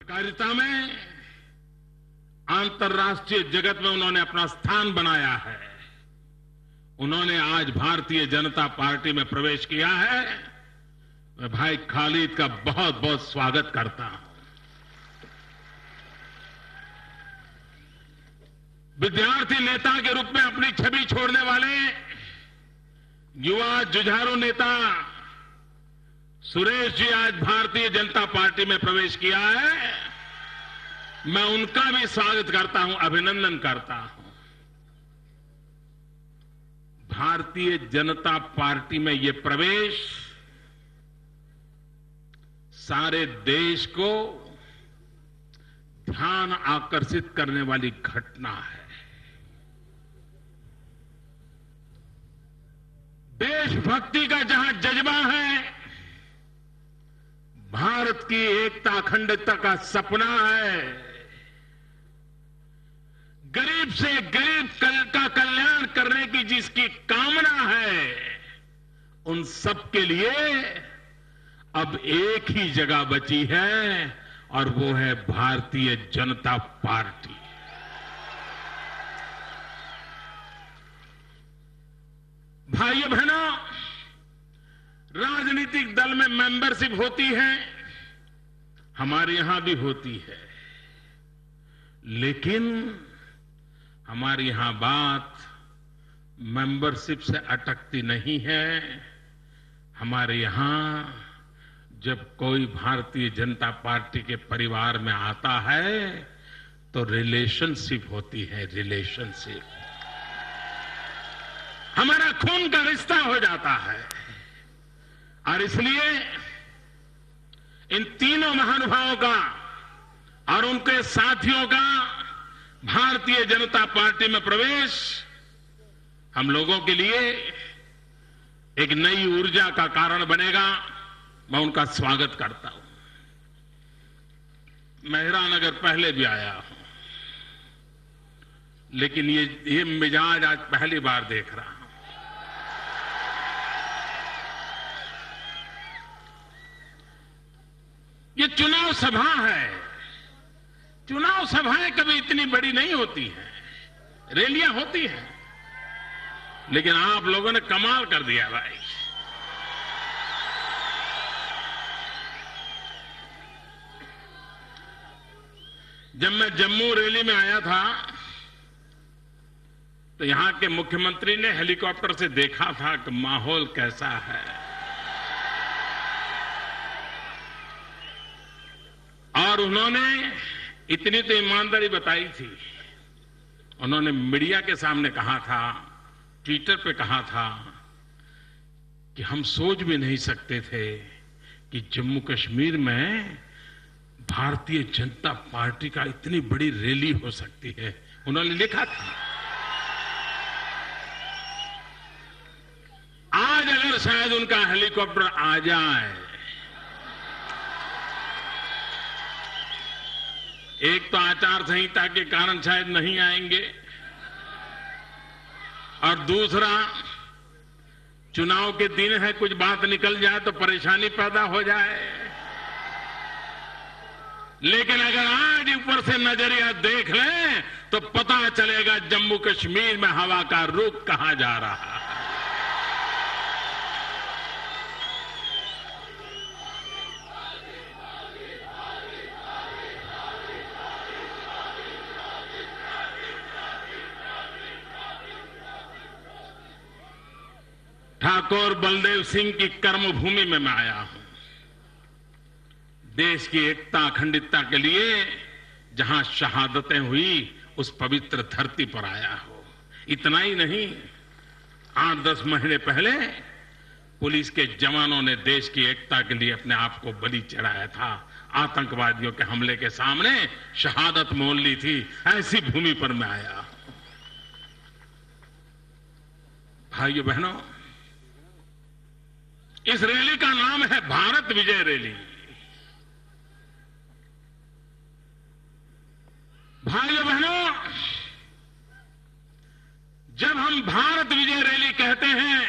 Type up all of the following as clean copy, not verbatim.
पत्रकारिता में अंतर्राष्ट्रीय जगत में उन्होंने अपना स्थान बनाया है। उन्होंने आज भारतीय जनता पार्टी में प्रवेश किया है। मैं भाई खालिद का बहुत बहुत स्वागत करता हूं। विद्यार्थी नेता के रूप में अपनी छवि छोड़ने वाले युवा जुझारू नेता सुरेश जी आज भारतीय जनता पार्टी में प्रवेश किया है। मैं उनका भी स्वागत करता हूं, अभिनंदन करता हूं। भारतीय जनता पार्टी में ये प्रवेश सारे देश को ध्यान आकर्षित करने वाली घटना है। देशभक्ति का जहां जज्बा है, भारत की एकता अखंडता का सपना है, गरीब से गरीब का कल्याण करने की जिसकी कामना है, उन सबके लिए अब एक ही जगह बची है और वो है भारतीय जनता पार्टी। भाइयों बहनों, राजनीतिक दल में मेंबरशिप होती है, हमारे यहां भी होती है, लेकिन हमारे यहां बात मेंबरशिप से अटकती नहीं है। हमारे यहां जब कोई भारतीय जनता पार्टी के परिवार में आता है तो रिलेशनशिप होती है, रिलेशनशिप। हमारा खून का रिश्ता हो जाता है और इसलिए इन तीनों महानुभावों का और उनके साथियों का भारतीय जनता पार्टी में प्रवेश हम लोगों के लिए एक नई ऊर्जा का कारण बनेगा। मैं उनका स्वागत करता हूं। मेहरानगर पहले भी आया हूं, लेकिन ये मिजाज आज पहली बार देख रहा हूं। ये चुनाव सभा है। चुनाव सभाएं कभी इतनी बड़ी नहीं होती हैं, रैलियां होती हैं, लेकिन आप लोगों ने कमाल कर दिया भाई। जब मैं जम्मू रैली में आया था तो यहां के मुख्यमंत्री ने हेलीकॉप्टर से देखा था कि माहौल कैसा है, और उन्होंने इतनी तो ईमानदारी बताई थी। उन्होंने मीडिया के सामने कहा था, ट्विटर पे कहा था कि हम सोच भी नहीं सकते थे कि जम्मू कश्मीर में भारतीय जनता पार्टी का इतनी बड़ी रैली हो सकती है। उन्होंने लिखा था। आज अगर शायद उनका हेलीकॉप्टर आ जाए, एक तो आचार संहिता के कारण शायद नहीं आएंगे, और दूसरा चुनाव के दिन है, कुछ बात निकल जाए तो परेशानी पैदा हो जाए। लेकिन अगर आज ऊपर से नजरिया देख लें तो पता चलेगा जम्मू कश्मीर में हवा का रुख कहां जा रहा है। ठाकुर बलदेव सिंह की कर्मभूमि में मैं आया हूं। देश की एकता अखंडता के लिए जहां शहादतें हुई, उस पवित्र धरती पर आया हो। इतना ही नहीं, 8-10 महीने पहले पुलिस के जवानों ने देश की एकता के लिए अपने आप को बलि चढ़ाया था। आतंकवादियों के हमले के सामने शहादत मोल ली थी। ऐसी भूमि पर मैं आया। भाइयों बहनों, इस रैली का नाम है भारत विजय रैली। भाइयों बहनों, जब हम भारत विजय रैली कहते हैं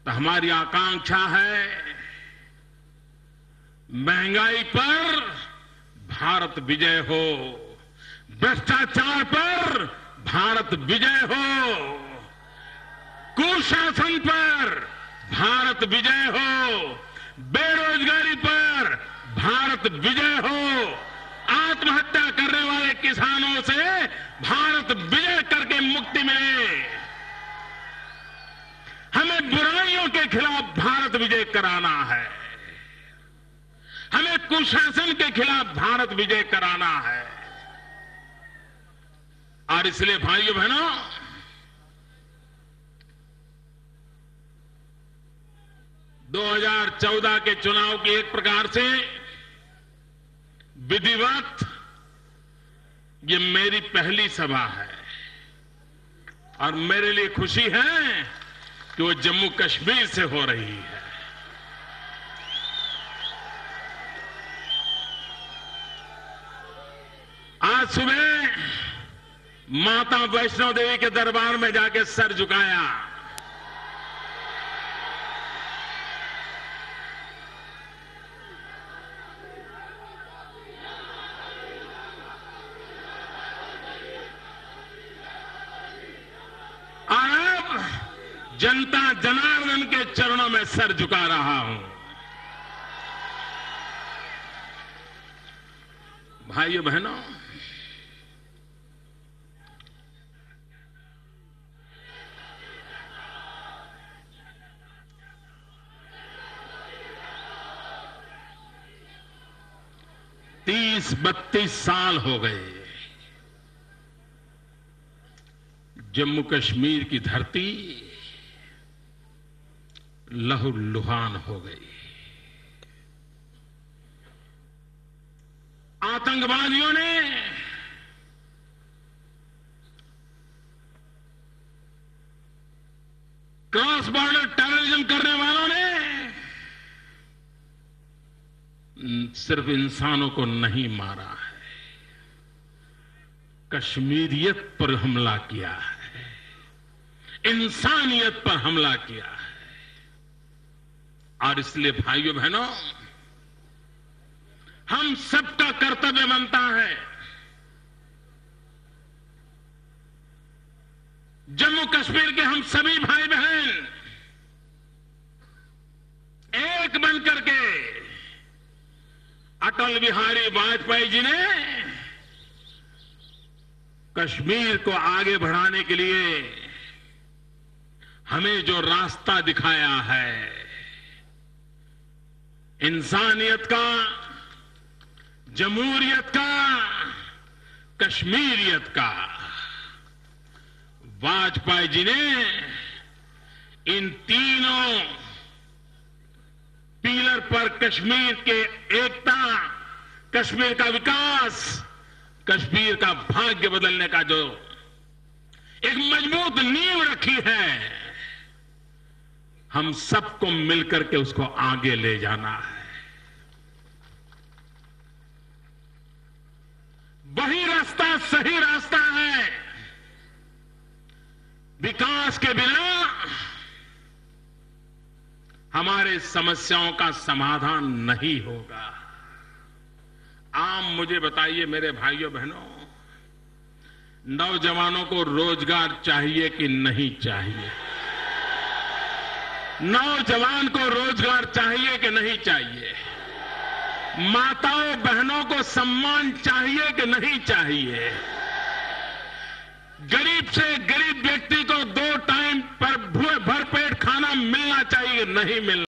तो हमारी आकांक्षा है महंगाई पर भारत विजय हो, भ्रष्टाचार पर भारत विजय हो, कुशासन पर भारत विजय हो, बेरोजगारी पर भारत विजय हो, आत्महत्या करने वाले किसानों से भारत विजय करके मुक्ति मिले। हमें बुराइयों के खिलाफ भारत विजय कराना है, हमें कुशासन के खिलाफ भारत विजय कराना है। और इसलिए भाइयों बहनों, दो 2014 के चुनाव की एक प्रकार से विधिवत ये मेरी पहली सभा है और मेरे लिए खुशी है कि वो जम्मू कश्मीर से हो रही है। आज सुबह माता वैष्णो देवी के दरबार में जाके सर झुकाया। और अब जनता जनार्दन के चरणों में सर झुका रहा हूं। भाइयों बहनों, तीस 32 साल हो गए जम्मू कश्मीर की धरती लहूलुहान हो गई। आतंकवादियों ने क्रॉस बॉर्डर टेररिज्म करने वालों ने सिर्फ इंसानों को नहीं मारा है, कश्मीरियत पर हमला किया है, इंसानियत पर हमला किया है। और इसलिए भाइयों बहनों, हम सबका कर्तव्य बनता है जम्मू कश्मीर के हम सभी भाई बहन एक बनकर के अटल बिहारी वाजपेयी जी ने कश्मीर को आगे बढ़ाने के लिए हमें जो रास्ता दिखाया है, इंसानियत का, जमहूरियत का, कश्मीरियत का, वाजपेयी जी ने इन तीनों पिलर पर कश्मीर के एकता, कश्मीर का विकास, कश्मीर का भाग्य बदलने का जो एक मजबूत नींव रखी है, हम सबको मिलकर के उसको आगे ले जाना है। वही रास्ता सही रास्ता है। विकास के बिना हमारे समस्याओं का समाधान नहीं होगा। आप मुझे बताइए मेरे भाइयों बहनों, नौजवानों को रोजगार चाहिए कि नहीं चाहिए? नौजवान को रोजगार चाहिए कि नहीं चाहिए? माताओं बहनों को सम्मान चाहिए कि नहीं चाहिए? गरीब से गरीब व्यक्ति को 2 टाइम पर भरपेट खाना मिलना चाहिए, नहीं मिलना?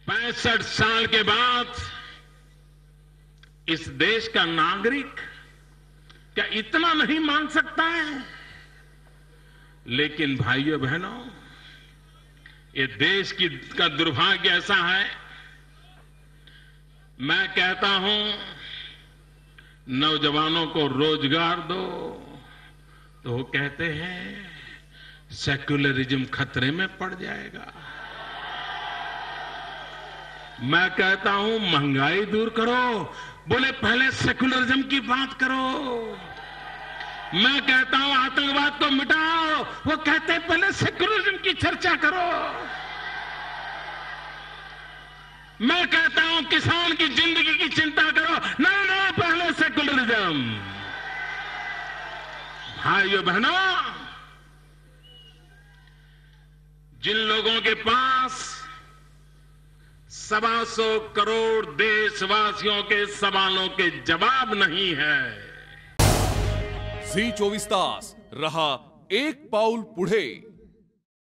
65 साल के बाद इस देश का नागरिक क्या इतना नहीं मांग सकता है? लेकिन भाइयों बहनों, ये देश का दुर्भाग्य ऐसा है, मैं कहता हूं नौजवानों को रोजगार दो तो वो कहते हैं सेक्युलरिज्म खतरे में पड़ जाएगा। मैं कहता हूं महंगाई दूर करो, बोले पहले सेक्युलरिज्म की बात करो। मैं कहता हूं आतंकवाद को मिटाओ, वो कहते हैं पहले सेक्युलरिज्म की चर्चा करो। मैं कहता हूं किसान की जिंदगी की चिंता करो, नहीं पहले सेकुलरिज्म। भाइयों बहनों, जिन लोगों के पास 125 करोड़ देशवासियों के सवालों के जवाब नहीं है, झी 24 तास रहा एक पाऊल पुढे।